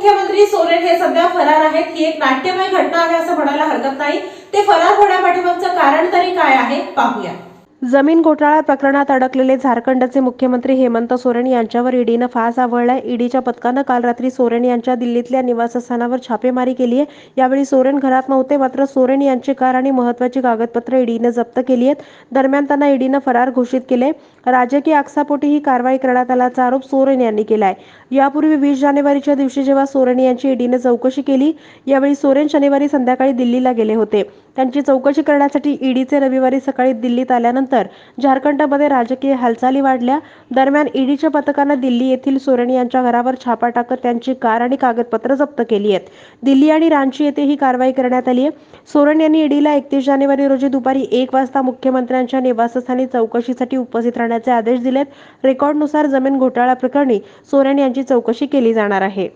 मुख्यमंत्री सोरेन हे सध्या फरार आहेत। ही एक नाट्यमय घटना आहे असं म्हणायला हरकत नाही। ते फरार होण्यापाठीमागचं कारण तरी काय आहे पाहूया। जमीन घोटाळा प्रकरणात अडकलेले झारखंडचे मुख्यमंत्री हेमंत सोरेन यांच्यावर ईडीनं फास आवळलाय। ईडीच्या पथकानं काल रात्री सोरेन यांच्या दिल्लीतल्या निवासस्थानावर छापेमारी केली आहे। यावेळी सोरेन घरात नव्हते, मात्र सोरेन यांची कार आणि महत्त्वाची कागदपत्र ईडीनं जप्त केली आहेत। दरम्यान त्यांना ईडीनं फरार घोषित केले। राजकीय आक्षेपोटी ही कारवाई करण्यात आल्याचा आरोप सोरेन यांनी केलाय। यापूर्वी 20 जानेवारीच्या दिवशी जेव्हा सोरेन यांची ईडीने चौकशी केली, यावेळी सोरेन शनिवारी संध्याकाळी दिल्लीला गेले होते। त्यांची चौकशी करण्यासाठी ईडीचे रविवारी सकाळी दिल्लीत आल्यानंतर झारखंडमध्ये राजकीय हालचाली वाढल्या। दरम्यान ईडीच्या पथकानं दिल्ली येथील सोरेन यांच्या घरावर छापा टाकत त्यांची कार आणि कागदपत्र जप्त केली आहेत। दिल्ली आणि रांची येथे ही कारवाई करण्यात आली आहे। सोरेन यांनी ईडीला 31 जानेवारी रोजी दुपारी 1 वाजता मुख्यमंत्र्यांच्या निवासस्थानी चौकशीसाठी उपस्थित राहण्याचे आदेश दिलेत। रेकॉर्डनुसार जमीन घोटाळा प्रकरणी सोरेन यांची चौकशी केली जाणार आहे।